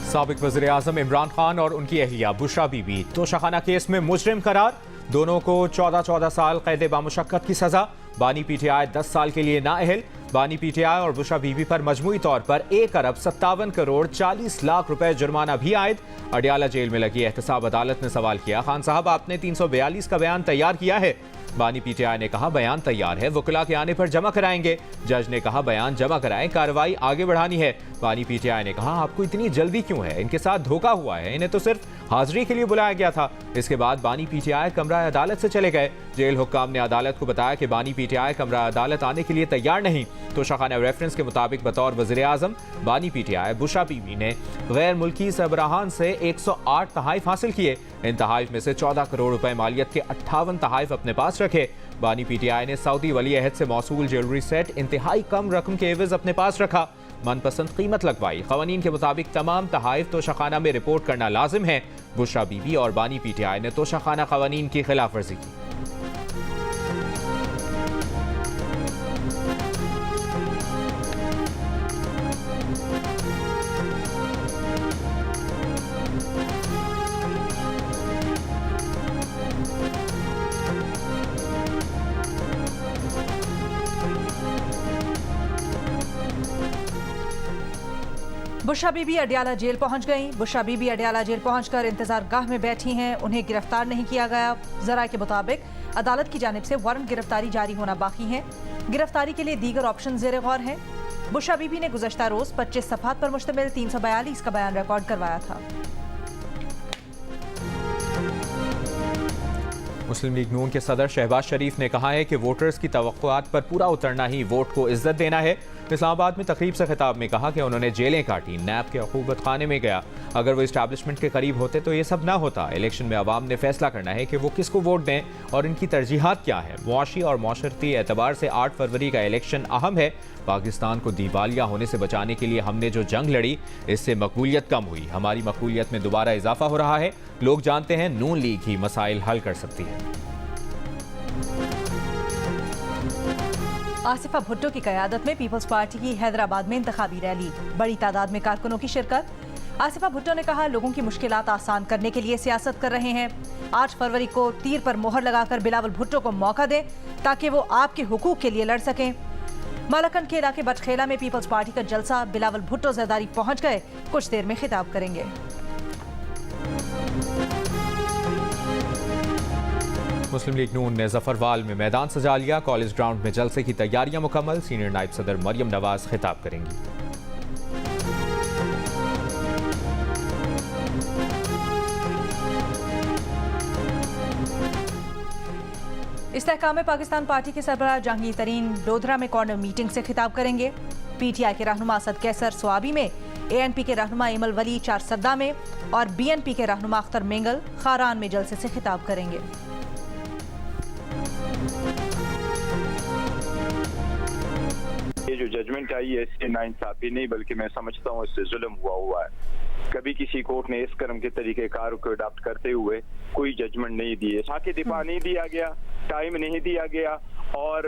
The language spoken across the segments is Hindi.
साबिक वज़ीर आज़म इमरान खान और उनकी अहलिया बुशरा बीबी तोशाखाना केस में मुजरिम करार। दोनों को 14-14 साल कैद बामुशक्कत की सजा। बानी पीटीआई 10 साल के लिए नाअहल। बानी पीटीआई और बुशरा बीबी पर मजमूई तौर पर 1 अरब 57 करोड़ 40 लाख रुपए जुर्माना भी आयद। अडियाला जेल में लगी एहतसाब अदालत ने सवाल किया, खान साहब आपने 342 का बयान तैयार किया है। बानी पीटीआई ने कहा बयान तैयार है, वकीला के आने पर जमा कराएंगे। जज ने कहा बयान जमा कराएं, कार्रवाई आगे बढ़ानी है। बानी पीटीआई ने कहा आपको इतनी जल्दी क्यों है, इनके साथ धोखा हुआ है, इन्हें तो सिर्फ हाजिरी के लिए बुलाया गया था। इसके बाद बानी पीटीआई कमरा अदालत से चले गए। जेल हुक्काम ने अदालत को बताया कि बानी पीटीआई कमरा अदालत आने के लिए तैयार नहीं। तोशाखाना रेफरेंस के मुताबिक बतौर वज़ीर आज़म बानी पीटीआई बुशरा बीबी ने गैर मुल्की सरबराहान से 108 तहाइफ हासिल किए। इन तहाइफ में से 14 करोड़ रुपए मालियत के 58 तहाइफ अपने पास रखे। बानी पीटीआई ने सऊदी वली अहद से मौसूल ज्वेलरी सेट इंतहाई कम रकम के एवज अपने पास रखा। मनपसंद कीमत लगवाई। क़वानीन के मुताबिक तमाम तहाइफ तोशाखाना में रिपोर्ट करना लाजिम है। बुशरा बीबी और बानी पीटीआई ने तोशाखाना क़वानीन की खिलाफ वर्जी की। बुशरा बीबी अडियाला जेल पहुंच गई। बुशरा बीबी अडियाला जेल पहुंचकर इंतजार गाह में बैठी हैं। उन्हें गिरफ्तार नहीं किया गया। जराये के मुताबिक अदालत की जानिब से वारंट गिरफ्तारी जारी होना बाकी है। गिरफ्तारी के लिए दीगर ऑप्शन ज़ेरे गौर हैं। बुशरा बीबी ने गुज़श्ता रोज 25 सफ़हात पर मुश्तमिल 342 का बयान रिकॉर्ड करवाया था। मुस्लिम लीग नून के सदर शहबाज शरीफ ने कहा है कि वोटर्स की तवक्कुआत पर पूरा उतरना ही वोट को इज्जत देना है। इस्लामाबाद में तकरीब से खिताब में कहा कि उन्होंने जेलें काटी, नैब के अखूबत खाने में गया। अगर वो इस्टेब्लिशमेंट के करीब होते तो ये सब ना होता। इलेक्शन में अवाम ने फैसला करना है कि वो किसको वोट दें और इनकी तरजीहात क्या है। मुआशी और मौशरती एतबार से 8 फरवरी का इलेक्शन अहम है। पाकिस्तान को दिवालिया होने से बचाने के लिए हमने जो जंग लड़ी, इससे मकबूलियत कम हुई। हमारी मकबूलियत में दोबारा इजाफा हो रहा है। लोग जानते हैं नून लीग ही मसाइल हल कर सकती है। आसिफा भुट्टो की क़यादत में पीपल्स पार्टी की हैदराबाद में इंतखाबी रैली। बड़ी तादाद में कारकुनों की शिरकत। आसिफा भुट्टो ने कहा लोगों की मुश्किलात आसान करने के लिए सियासत कर रहे हैं। 8 फरवरी को तीर पर मोहर लगाकर बिलावल भुट्टो को मौका दें ताकि वो आपके हुकूक के लिए लड़ सकें। मालाकंड के इलाके बटखेला में पीपल्स पार्टी का जलसा। बिलावल भुट्टो ज़रदारी पहुंच गए, कुछ देर में खिताब करेंगे। मुस्लिम लीग नून ने जफरवाल में मैदान सजा लिया। कॉलेज ग्राउंड में जलसे की तैयारियां मुकम्मल। सीनियर नायब सदर मरियम नवाज खिताब करेंगी। इस्तेहकाम पाकिस्तान पार्टी के सरबराह जहांगीर तरीन डोधरा में कॉर्नर मीटिंग से खिताब करेंगे। पीटीआई के रहनुमा असद कैसर स्वाबी में, एएनपी के रहनुमा इमल वली चारसद्दा में और बीएनपी के रहनुमा अख्तर मेंगल खारान में जलसे से खिताब करेंगे। ये जो जजमेंट आई है इससे नाइंसाफी नहीं बल्कि मैं समझता हूँ इससे जुल्म हुआ है। कभी किसी कोर्ट ने इस कर्म के तरीक़ेकार को अडॉप्ट करते हुए कोई जजमेंट नहीं दी है। हक दिफा नहीं दिया गया, टाइम नहीं दिया गया और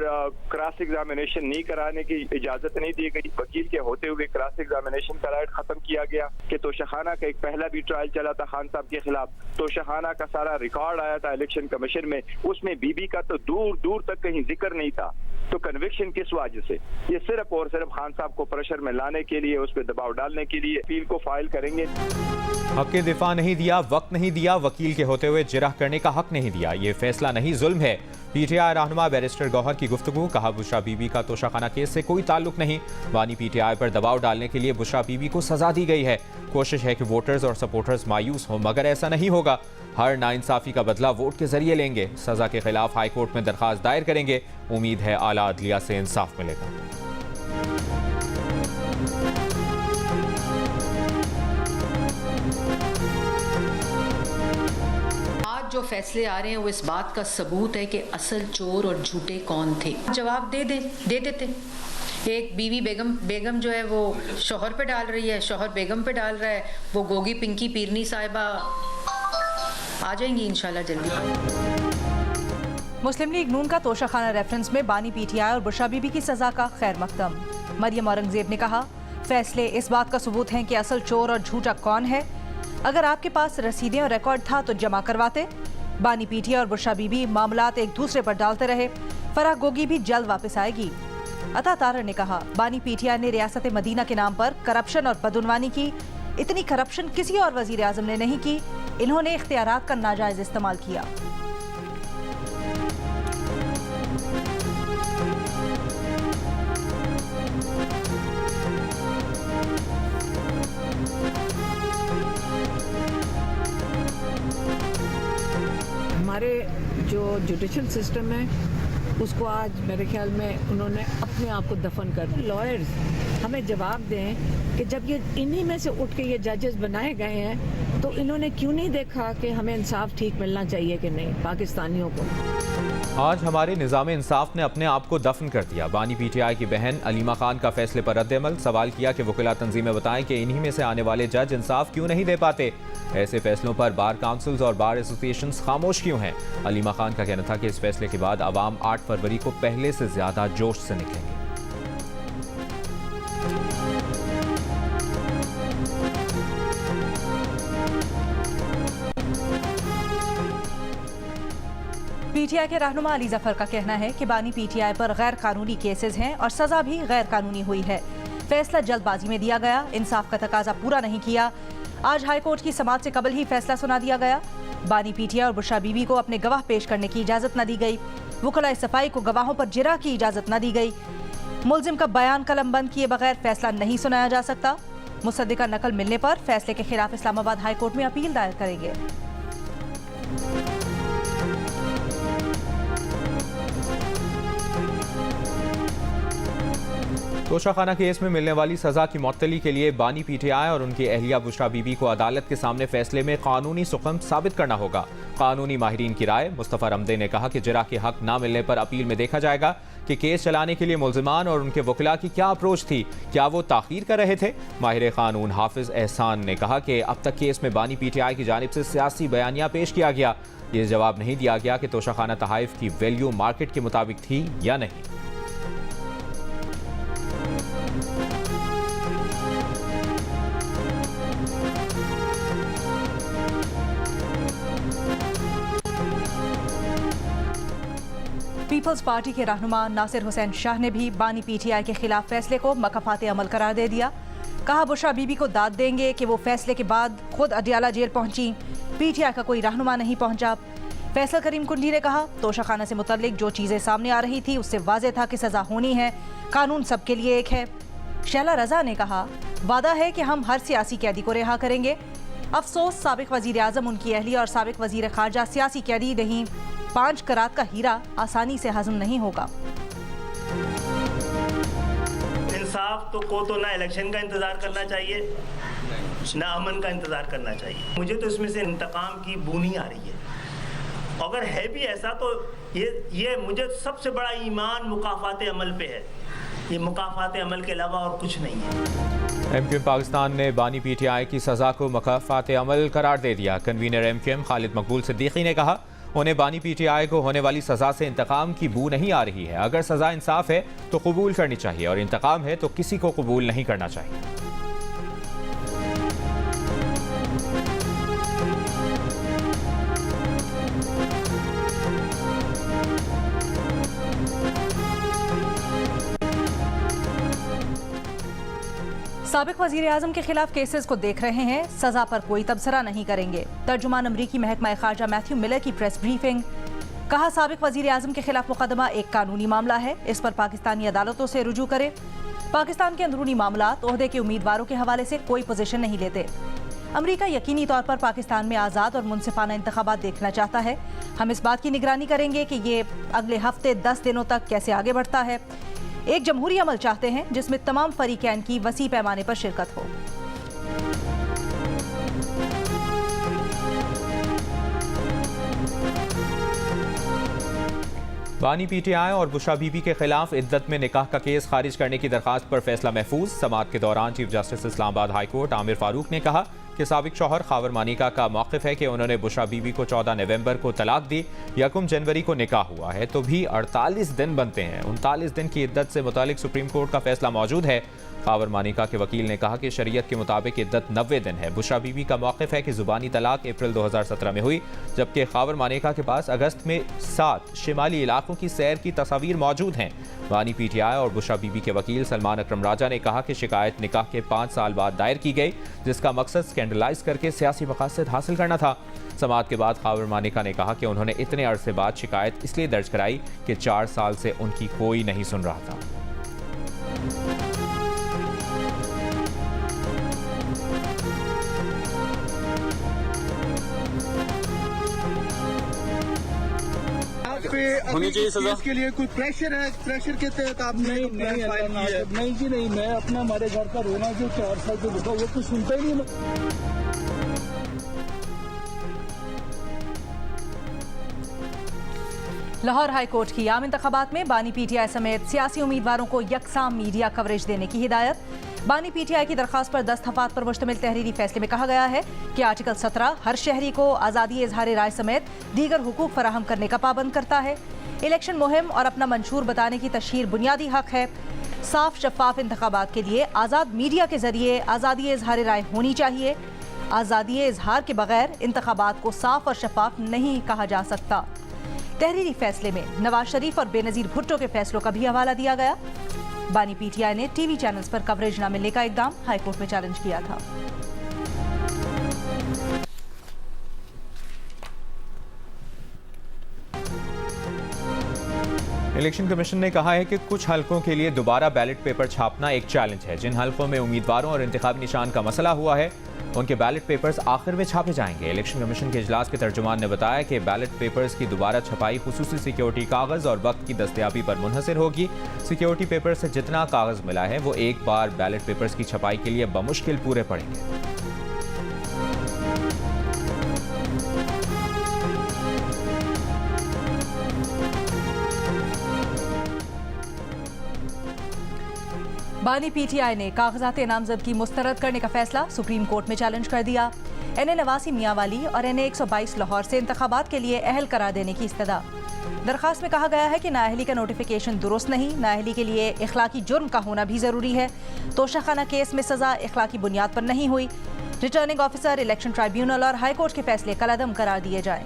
क्रॉस एग्जामिनेशन नहीं कराने की इजाजत नहीं दी गई। वकील के होते हुए क्रॉस एग्जामिनेशन का राइट खत्म किया गया कि तोशाखाना का एक पहला भी ट्रायल चला था खान साहब के खिलाफ। तोशाखाना का सारा रिकॉर्ड आया था इलेक्शन कमीशन में, उसमें बीबी का तो दूर दूर तक कहीं जिक्र नहीं था। तो कन्विक्शन किस वजह से? ये सिर्फ और सिर्फ खान साहब को प्रेशर में लाने के लिए, उस पर दबाव डालने के लिए अपील को फाइल करेंगे। हक के दिफा नहीं दिया, वक्त नहीं दिया, वकील के होते हुए जिरह करने का हक नहीं दिया। ये फैसला नहीं जुल्म है। पीटीआई रहनुमा बैरिस्टर गौहर की गुफ्तगू। कहा बुशरा बीबी का तोशाखाना केस से कोई ताल्लुक नहीं। बानी पीटीआई पर दबाव डालने के लिए बुशरा बीबी को सजा दी गई है। कोशिश है कि वोटर्स और सपोर्टर्स मायूस हों, मगर ऐसा नहीं होगा। हर नाइंसाफी का बदला वोट के जरिए लेंगे। सजा के खिलाफ हाई कोर्ट में दरखास्त दायर करेंगे। उम्मीद है आला अदलिया से इंसाफ मिलेगा। जो फैसले आ रहे हैं वो इस बात का सबूत है कि असल चोर और झूठे कौन थे। जवाब दे देते। एक बीवी बेगम जो है वो शोहर पे डाल रही है, शोहर बेगम पे डाल रहा है। वो गोगी पिंकी पीरनी साहिबा आ जाएंगी इंशाल्लाह जल्दी। मुस्लिम लीग नून का तोशाखाना रेफरेंस में बानी पीटीआई और बुशरा बीबी की सजा का खैर मकदम। मरियम औरंगजेब ने कहा फैसले इस बात का सबूत हैं कि असल चोर और झूठा कौन है। अगर आपके पास रसीदें और रिकॉर्ड था तो जमा करवाते। बानी पीटीआई और बुशरा बीबी मामलात एक दूसरे पर डालते रहे। फराह गोगी भी जल्द वापस आएगी। अता तारर ने कहा, बानी पीटीआई ने रियासत मदीना के नाम पर करप्शन और बदउनवानी की। इतनी करप्शन किसी और वजीर आजम ने नहीं की। इन्होंने इख्तियारात का नाजायज इस्तेमाल किया। हमारे जो जुडिशल सिस्टम है उसको आज मेरे ख्याल में उन्होंने अपने आप को दफन कर दिया। लॉयर्स हमें जवाब दें कि जब ये इन्हीं में से उठ के ये जजेस बनाए गए हैं तो इन्होंने क्यों नहीं देखा कि हमें इंसाफ ठीक मिलना चाहिए कि नहीं पाकिस्तानियों को। आज हमारे निज़ाम इंसाफ ने अपने आप को दफन कर दिया। बानी पीटीआई की बहन अलीमा खान का फैसले पर रद्द-ए-अमल। सवाल किया कि वकीला तंजीमें बताएं कि इन्हीं में से आने वाले जज इंसाफ क्यों नहीं दे पाते। ऐसे फैसलों पर बार काउंसिल्स और बार एसोसिएशंस खामोश क्यों हैं। अलीमा खान का कहना था कि इस फैसले के बाद अवाम 8 फरवरी को पहले से ज्यादा जोश से निकलेंगे। पीटीआई के रहनुमा अली जफर का कहना है कि बानी पीटीआई पर गैर कानूनी केसेस हैं और सजा भी गैर कानूनी हुई है। फैसला जल्दबाजी में दिया गया, इंसाफ का तकाजा पूरा नहीं किया। आज हाईकोर्ट की समाअत से कबल ही फैसला सुना दिया गया। बानी पीटीआई और बुशरा बीबी को अपने गवाह पेश करने की इजाजत न दी गई। वकलाए सफाई को गवाहों पर जिरा की इजाजत न दी गई। मुलजिम का बयान कलम बंद किए बगैर फैसला नहीं सुनाया जा सकता। मुसद्दिका नकल मिलने पर फैसले के खिलाफ इस्लामाबाद हाईकोर्ट में अपील दायर करेंगे। तोशाखाना केस में मिलने वाली सजा की मुअत्तली के लिए बानी पीटीआई और उनकी अहलिया बुशरा बीबी को अदालत के सामने फैसले में कानूनी सुकम साबित करना होगा। कानूनी माहिरीन की राय। मुस्तफा रमदे ने कहा कि जिरा के हक ना मिलने पर अपील में देखा जाएगा कि केस चलाने के लिए मुल्जिमान और उनके वकिला की क्या अप्रोच थी, क्या वो ताखीर कर रहे थे। माहिर कानून हाफिज एहसान ने कहा कि अब तक केस में बानी पीटीआई की जानिब से सियासी बयानिया पेश किया गया। ये जवाब नहीं दिया गया कि तोशाखाना तहाइफ की वैल्यू मार्केट के मुताबिक थी या नहीं। पीपल्स पार्टी के रहनुमा नासिर हुसैन शाह ने भी बानी पीटीआई के खिलाफ फैसले को मकफाते अमल करार दे दिया। कहा, बुशरा बीबी को दाद देंगे कि वो फैसले के बाद खुद अडियाला जेल पहुंची, पीटीआई का कोई रहनुमा नहीं पहुंचा। फैसल करीम कुंडी ने कहा, तोशाखाना से मुतल्लिक जो चीजें सामने आ रही थी उससे वाज़ेह था कि सजा होनी है। कानून सबके लिए एक है। शैला रजा ने कहा, वादा है कि हम हर सियासी कैदी को रिहा करेंगे। अफसोस साबिक वजीर आजम, उनकी अहलिया और साबिक वजीर खारजा सियासी कैदी नहीं। 5 करात का हीरा आसानी से हजम नहीं होगा। इंसाफ तो ना इलेक्शन का इंतजार करना चाहिए ना अमन का इंतजार करना चाहिए। मुझे तो इसमें से इंतकाम की बू नहीं आ रही है। अगर है भी ऐसा तो ये मुझे सबसे बड़ा ईमान मुकाफाते अमल पे है। ये मुकाफाते अमल के अलावा और कुछ नहीं है। एमक्यूएम पाकिस्तान ने बानी पीटीआई की सजा को मुकाफाते अमल करार दे दिया। कन्वीनर एमक्यूएम खालिद मकबूल सिद्दीकी ने कहा, उन्हें बानी पीटीआई को होने वाली सजा से इंतकाम की बू नहीं आ रही है। अगर सजा इंसाफ है तो कबूल करनी चाहिए और इंतकाम है तो किसी को कबूल नहीं करना चाहिए। साबिक वजीर आजम के खिलाफ केसेस को देख रहे हैं, सजा पर कोई तबसरा नहीं करेंगे। तर्जुमान अमरीकी महकमा खारजा मैथ्यू मिलर की प्रेस ब्रीफिंग। कहा, साबिक वजीर आजम के खिलाफ मुकदमा एक कानूनी मामला है, इस पर पाकिस्तानी अदालतों से रुजू करे। पाकिस्तान के अंदरूनी मामलात ओहदे के उम्मीदवारों के हवाले से कोई पोजीशन नहीं लेते। अमरीका यकीनी तौर पर पाकिस्तान में आज़ाद और मुनसिफाना इंतखाबात देखना चाहता है। हम इस बात की निगरानी करेंगे कि ये अगले हफ्ते 10 दिनों तक कैसे आगे बढ़ता है। एक जमहूरी अमल चाहते हैं जिसमें तमाम फरीकैन की वसी पैमाने पर शिरकत हो। बानी पीटीआई और बुशरा बीबी के खिलाफ इद्दत में निकाह का केस खारिज करने की दरखास्त पर फैसला महफूज। समाअत के दौरान chief justice Islamabad high court Aamir Farooq ने कहा कि साबिक शौहर खावर मानिका का मौक़िफ़ है कि उन्होंने बुशरा बीबी को 14 नवंबर को तलाक दी। 1 जनवरी को निकाह हुआ है तो भी 48 दिन बनते हैं। 39 दिन की इद्दत से मुतालिक सुप्रीम कोर्ट का फैसला मौजूद है। खावर मानिका के वकील ने कहा कि शरीयत के मुताबिक इद्दत 90 दिन है। बुशरा बीबी का मौक़िफ़ है कि ज़ुबानी तलाक अप्रैल 2017 में हुई, जबकि खावर मानिका के पास अगस्त में 7 शिमाली इलाकों की सैर की तस्वीर मौजूद हैं। बानी PTI और बुशरा बीबी के वकील सलमान अकरम राजा ने कहा कि शिकायत निकाह के 5 साल बाद दायर की गई, जिसका मकसद स्कैंडलाइज करके सियासी मकासद हासिल करना था। समाअत के बाद खावर मानिका ने कहा कि उन्होंने इतने अरसे बाद शिकायत इसलिए दर्ज कराई कि 4 साल से उनकी कोई नहीं सुन रहा था। होनी चाहिए सजा। इसके लिए कोई प्रेशर है? प्रेशर के तहत आपने नहीं जी नहीं, मैं अपना हमारे घर का रोना जो 4 साल से लिखा वो तो सुनता ही नहीं। लाहौर हाई कोर्ट की आम इंतखाबात में बानी PTI समेत सियासी उम्मीदवारों को यकसां मीडिया कवरेज देने की हिदायत। बानी PTI की दरख्वास्त पर 10 दफात पर मुश्तमिल तहरीरी फैसले में कहा गया है कि आर्टिकल 17 हर शहरी को आज़ादी इजहार राय समेत दीगर हुकूक फराहम करने का पाबंद करता है। इलेक्शन मुहिम और अपना मंशूर बताने की तशहीर बुनियादी हक है। साफ शफाफ इंतखाबात के लिए आज़ाद मीडिया के जरिए आज़ादी इजहार राय होनी चाहिए। आज़ादी इजहार के बगैर इंतखाबात को साफ और शफाफ नहीं कहा जा सकता। तहरीरी फैसले में नवाज शरीफ और बेनज़ीर भुट्टो के फैसलों का भी हवाला दिया गया। बानी PTI ने टीवी चैनल्स पर कवरेज न मिलने का इकदाम हाईकोर्ट में चैलेंज किया था। इलेक्शन कमीशन ने कहा है कि कुछ हलकों के लिए दोबारा बैलेट पेपर छापना एक चैलेंज है। जिन हलकों में उम्मीदवारों और इंतखाबी निशान का मसला हुआ है, उनके बैलेट पेपर्स आखिर में छापे जाएंगे। इलेक्शन कमीशन के इजलास के तर्जुमान ने बताया कि बैलेट पेपर्स की दोबारा छपाई खुसूसी सिक्योरिटी कागज़ और वक्त की दस्तयाबी पर मुनहसर होगी। सिक्योरिटी पेपर से जितना कागज़ मिला है वो एक बार बैलेट पेपर्स की छपाई के लिए बमुश्किल पूरे पड़ेंगे। बानी PTI ने कागजात नामजदगी मुस्तरद करने का फैसला सुप्रीम कोर्ट में चैलेंज कर दिया। NA नवासी मियांवाली और NA 122 लाहौर से इंतखाबात के लिए अहल करार देने की इस्तदा। दरखास्त में कहा गया है कि नाअहली का नोटिफिकेशन दुरुस्त नहीं, नाअहली के लिए इखलाकी जुर्म का होना भी ज़रूरी है। तोशाखाना केस में सज़ा इखलाकी बुनियाद पर नहीं हुई। रिटर्निंग ऑफिसर, इलेक्शन ट्राइब्यूनल और हाई कोर्ट के फैसले कलअदम करार दिए जाएं।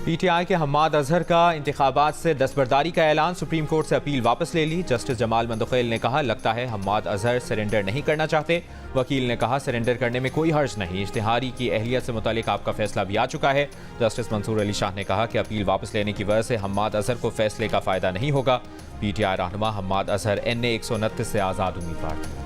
PTI के हम्माद अजहर का इंतखाबात से दस्तबरदारी का ऐलान। सुप्रीम कोर्ट से अपील वापस ले ली। जस्टिस जमाल मंदखेल ने कहा, लगता है हम्माद अजहर सरेंडर नहीं करना चाहते। वकील ने कहा, सरेंडर करने में कोई हर्ज नहीं, इश्तिहारी की अहलियत से मुतालिक आपका फैसला भी आ चुका है। जस्टिस मंसूर अली शाह ने कहा कि अपील वापस लेने की वजह से हम्माद अजहर को फैसले का फ़ायदा नहीं होगा। PTI रहनुमा हम्माद अजहर NA 129 से आज़ाद उम्मीदवार थे।